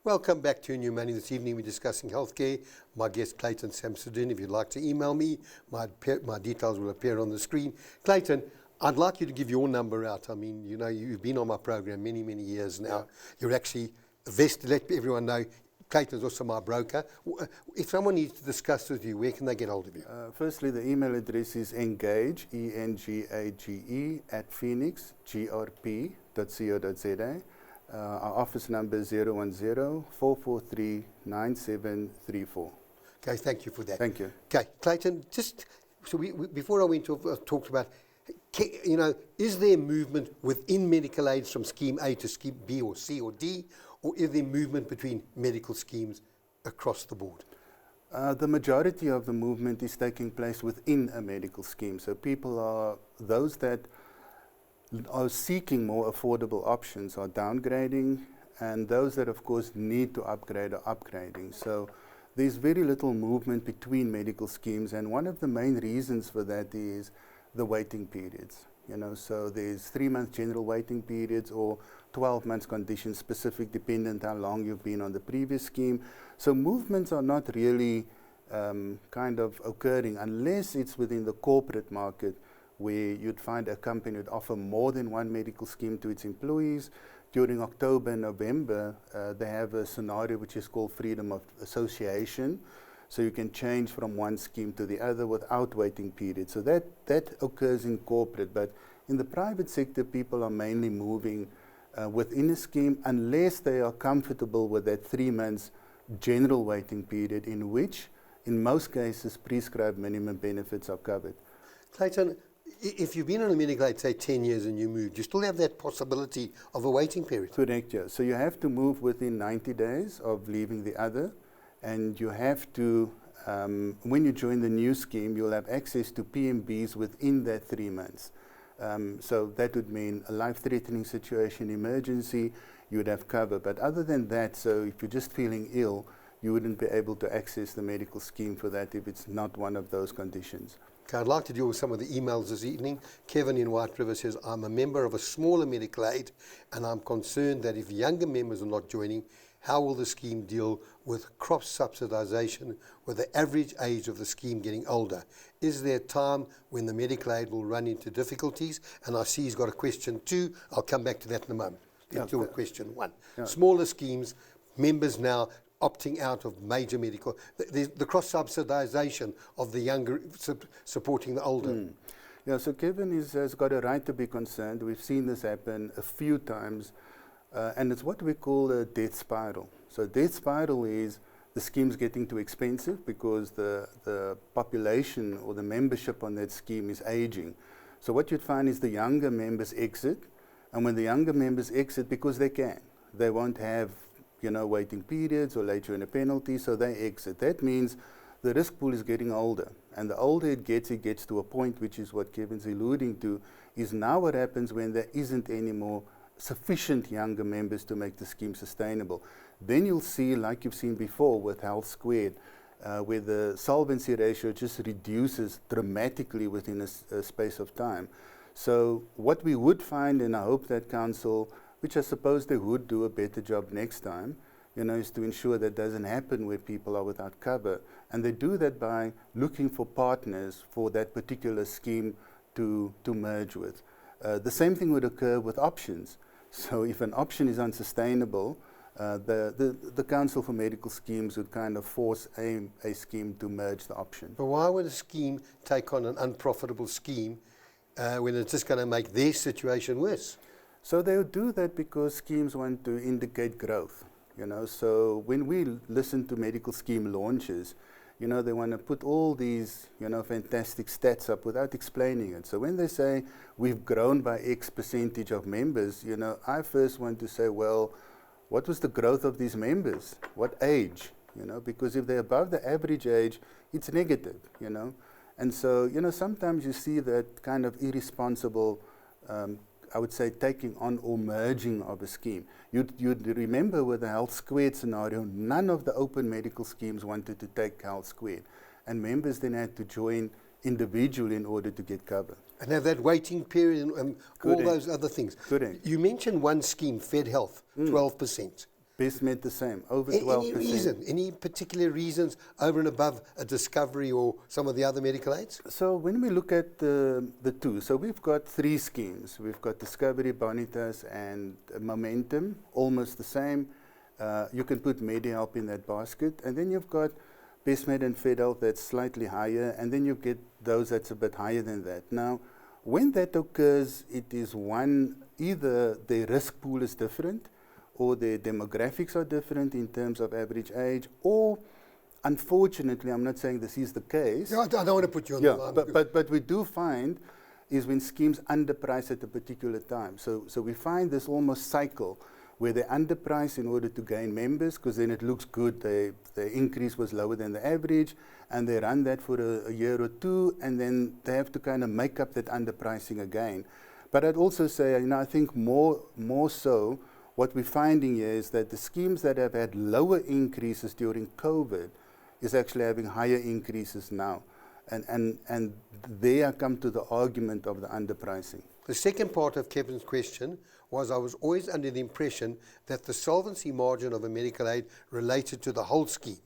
Welcome back to New Money. This evening we're discussing healthcare. My guest Clayton Samsudin. If you'd like to email me, my details will appear on the screen. Clayton, I'd like you to give your number out. I mean, you know, you've been on my program many, many years now. Yeah. You're actually vested. Let everyone know, Clayton's also my broker. If someone needs to discuss with you, where can they get hold of you? Firstly, the email address is engage, E-N-G-A-G-E, @phoenixgrp.co.za. Our office number is 010-443-9734. Okay, thank you for that. Thank you. Okay, Clayton, before I went to talked about, you know, is there movement within medical aids from scheme A to scheme B or C or D, or is there movement between medical schemes across the board? The majority of the movement is taking place within a medical scheme. So people are, those that are seeking more affordable options are downgrading, and those that of course need to upgrade are upgrading. So there's very little movement between medical schemes, and one of the main reasons for that is the waiting periods. You know, so there's 3-month general waiting periods or 12 months condition specific, dependent how long you've been on the previous scheme. So movements are not really kind of occurring unless it's within the corporate market, where you'd find a company would offer more than one medical scheme to its employees. During October and November, they have a scenario which is called freedom of association. So you can change from one scheme to the other without waiting periods. So that occurs in corporate, but in the private sector, people are mainly moving within a scheme unless they are comfortable with that 3 months general waiting period, in which, in most cases, prescribed minimum benefits are covered. Clayton, if you've been on a medical aid, say 10 years and you moved, you still have that possibility of a waiting period? Correct, yeah. So you have to move within 90 days of leaving the other, and you have to, when you join the new scheme, you'll have access to PMBs within that 3 months. So that would mean a life-threatening situation, emergency, you would have cover. But other than that, so if you're just feeling ill, you wouldn't be able to access the medical scheme for that if it's not one of those conditions. Okay, I'd like to deal with some of the emails this evening. Kevin in White River says, I'm a member of a smaller medical aid and I'm concerned that if younger members are not joining, how will the scheme deal with cross-subsidization with the average age of the scheme getting older? Is there a time when the medical aid will run into difficulties? And I see he's got a question too. I'll come back to that in a moment. Let's deal with question one. Yeah. Smaller schemes, members now opting out of major medical, the cross-subsidization of the younger supporting the older. Yeah, so Kevin has got a right to be concerned. We've seen this happen a few times, and it's what we call a death spiral. So death spiral is the scheme's getting too expensive because the population or the membership on that scheme is aging. So what you'd find is the younger members exit, and when the younger members exit, because they won't have, you know, waiting periods or late joiner penalty, so they exit. That means the risk pool is getting older, and the older it gets to a point, which is what Kevin's alluding to, is now what happens when there isn't any more sufficient younger members to make the scheme sustainable. Then you'll see, like you've seen before with Health Squared, where the solvency ratio just reduces dramatically within a space of time. So what we would find, and I hope that Council, which I suppose they would do a better job next time, you know, is to ensure that doesn't happen where people are without cover. And they do that by looking for partners for that particular scheme to merge with. The same thing would occur with options. So if an option is unsustainable, the Council for Medical Schemes would kind of force a scheme to merge the option. But why would a scheme take on an unprofitable scheme when it's just going to make their situation worse? So they would do that because schemes want to indicate growth, you know. So when we listen to medical scheme launches, you know, they want to put all these, you know, fantastic stats up without explaining it. So when they say we've grown by X percentage of members, you know, I first want to say, well, what was the growth of these members? What age? You know, because if they're above the average age, it's negative, you know. And so, you know, sometimes you see that kind of irresponsible I would say taking on or merging of a scheme. You'd remember with the Health Squared scenario, none of the open medical schemes wanted to take Health Squared, and members then had to join individually in order to get cover. And have that waiting period and all those other things. Correct. You mentioned one scheme, Fed Health, 12%. Best med the same, over Any 12%. reason? Any particular reasons over and above a Discovery or some of the other medical aids? So when we look at the two, so we've got 3 schemes. We've got Discovery, Bonitas, and Momentum, almost the same. You can put MediHelp in that basket. And then you've got BestMed and FedHealth that's slightly higher, and then you get those that's a bit higher than that. Now, when that occurs, it is either the risk pool is different, or their demographics are different in terms of average age, or unfortunately, I'm not saying this is the case. No, I don't want to put you on the line. But we do find is when schemes underprice at a particular time. So we find this almost cycle where they underprice in order to gain members, because then it looks good, the increase was lower than the average, and they run that for a year or two, and then they have to kind of make up that underpricing again. But I'd also say, I think more so, what we're finding here is that the schemes that have had lower increases during COVID is actually having higher increases now. And there I come to the argument of the underpricing. The second part of Kevin's question was, I was always under the impression that the solvency margin of a medical aid related to the whole scheme.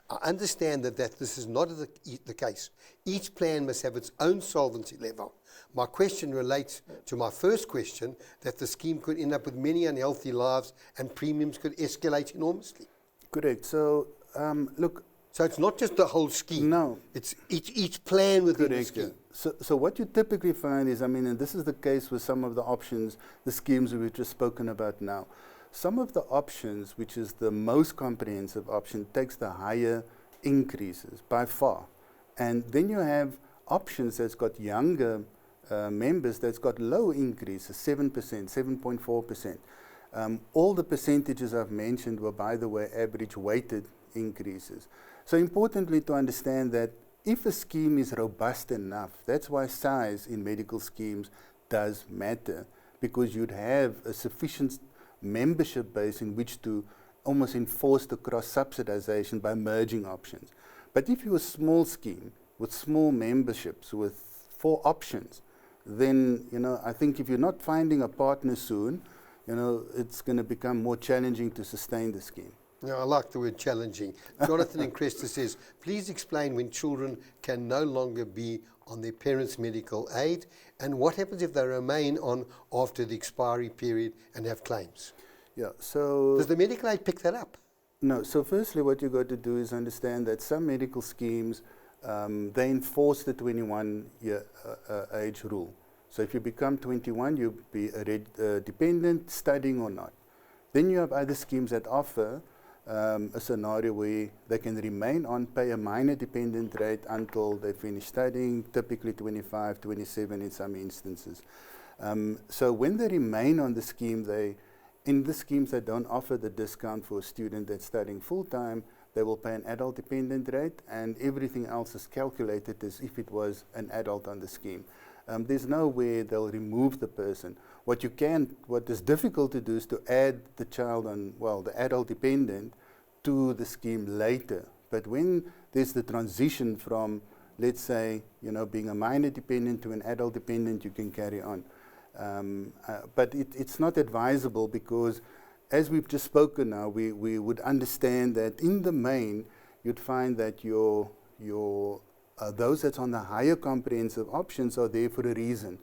I understand that this is not the case. Each plan must have its own solvency level. My question relates to my first question, that the scheme could end up with many unhealthy lives and premiums could escalate enormously. Correct. So, look. So it's not just the whole scheme. No. It's each plan within the scheme. Yeah. So what you typically find is, and this is the case with some of the options, the schemes we've just spoken about now. Some of the options, which is the most comprehensive option, takes the higher increases by far. And then you have options that's got younger members that's got low increases, 7%, 7.4%. All the percentages I've mentioned were, by the way, average weighted increases. So importantly to understand that if a scheme is robust enough, that's why size in medical schemes does matter, because you'd have a sufficient membership base in which to almost enforce the cross-subsidization by merging options. But if you're a small scheme with small memberships, with 4 options, then I think if you're not finding a partner soon, it's going to become more challenging to sustain the scheme. Yeah, I like the word challenging. Jonathan in Cresta says, please explain when children can no longer be on their parents' medical aid, and what happens if they remain on after the expiry period and have claims? Yeah, so... Does the medical aid pick that up? No, so firstly what you've got to do is understand that some medical schemes, they enforce the 21-year age rule. So if you become 21, you'll be a dependent, studying or not. Then you have other schemes that offer a scenario where they can remain on, pay a minor dependent rate until they finish studying, typically 25, 27 in some instances. So when they remain on the scheme, in the schemes that don't offer the discount for a student that's studying full-time, they will pay an adult dependent rate, and everything else is calculated as if it was an adult on the scheme. There's no way they'll remove the person. What is difficult to do is to add the child on, the adult dependent to the scheme later. But when there's the transition from, let's say, being a minor dependent to an adult dependent, you can carry on. But it's not advisable, because as we've just spoken now, we would understand that in the main, you'd find that those that's on the higher comprehensive options are there for a reason.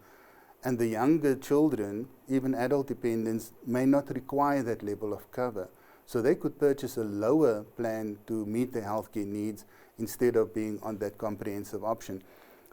And the younger children, even adult dependents, may not require that level of cover. So they could purchase a lower plan to meet their healthcare needs instead of being on that comprehensive option.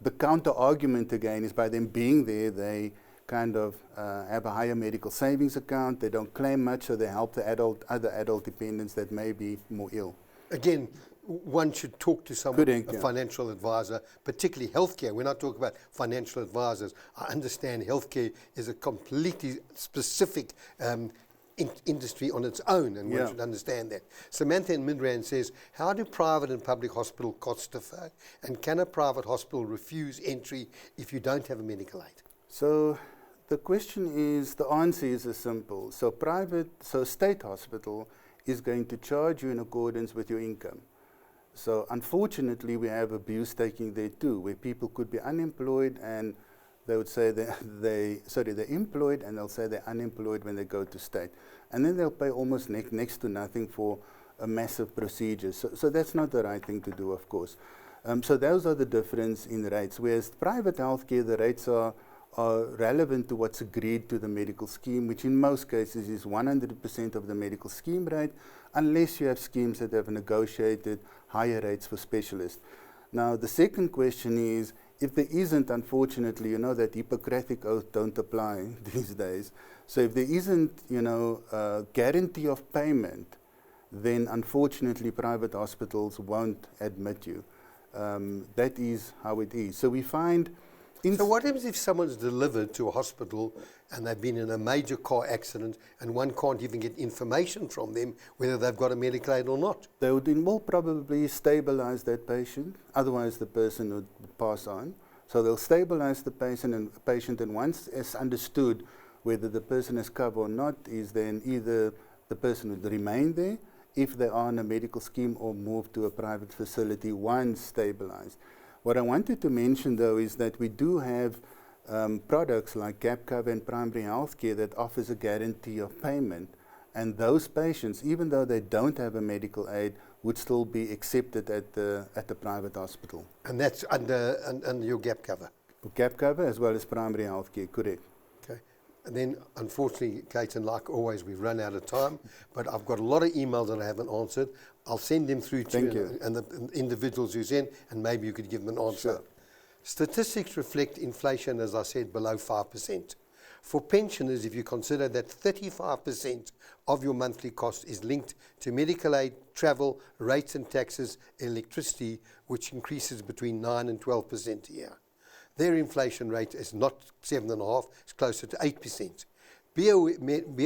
The counter argument again is, by them being there, they kind of have a higher medical savings account, they don't claim much, so they help the other adult dependents that may be more ill. Again, one should talk to someone, a financial advisor, particularly healthcare. When I talk about financial advisors, I understand healthcare is a completely specific industry on its own, and one should understand that. Samantha in Midrand says, how do private and public hospital costs differ, and can a private hospital refuse entry if you don't have a medical aid? So the answer is as simple. So state hospital is going to charge you in accordance with your income. So unfortunately, we have abuse taking there too, where people could be unemployed and they would say they're employed, and they'll say they're unemployed when they go to state. And then they'll pay almost next to nothing for a massive procedure. So that's not the right thing to do, of course. So those are the difference in rates. Whereas private healthcare, the rates are relevant to what's agreed to the medical scheme, which in most cases is 100% of the medical scheme rate, unless you have schemes that have negotiated higher rates for specialists. Now, the second question is, if there isn't, unfortunately, you know, that Hippocratic oath don't apply these days. So if there isn't, you know, a guarantee of payment, then unfortunately private hospitals won't admit you. That is how it is. So we find... So what happens if someone's delivered to a hospital and they've been in a major car accident and one can't even get information from them whether they've got a medical aid or not? They would more probably stabilize that patient, otherwise the person would pass on. So they'll stabilize the patient, and once it's understood whether the person is covered or not, is then either the person would remain there if they are on a medical scheme or move to a private facility once stabilized. What I wanted to mention, though, is that we do have products like gap cover and primary health care that offers a guarantee of payment. And those patients, even though they don't have a medical aid, would still be accepted at the private hospital. And that's under your gap cover? Gap cover as well as primary health care, correct. Okay. And then, unfortunately, Clayton, like always, we've run out of time, but I've got a lot of emails that I haven't answered. I'll send them through to you and the individuals who send, and maybe you could give them an answer. Sure. Statistics reflect inflation, as I said, below 5%. For pensioners, if you consider that 35% of your monthly cost is linked to medical aid, travel, rates and taxes, electricity, which increases between 9 and 12% a year. Their inflation rate is not 7.5%, it's closer to 8%. Be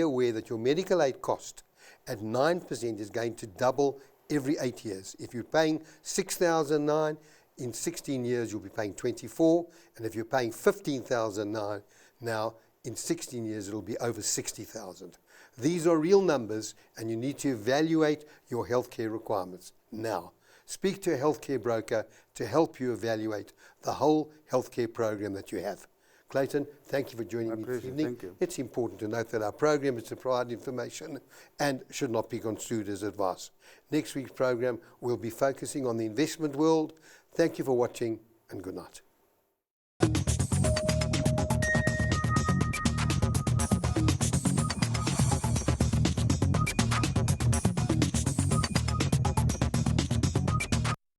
aware that your medical aid cost at 9% is going to double every 8 years. If you're paying 6,009, in 16 years you'll be paying 24, and if you're paying 15,009 now, in 16 years it'll be over 60,000. These are real numbers, and you need to evaluate your healthcare requirements now. Speak to a healthcare broker to help you evaluate the whole healthcare program that you have. Clayton, thank you for joining me this evening. Thank you. It's important to note that our program is to provide information and should not be construed as advice. Next week's program will be focusing on the investment world. Thank you for watching, and good night.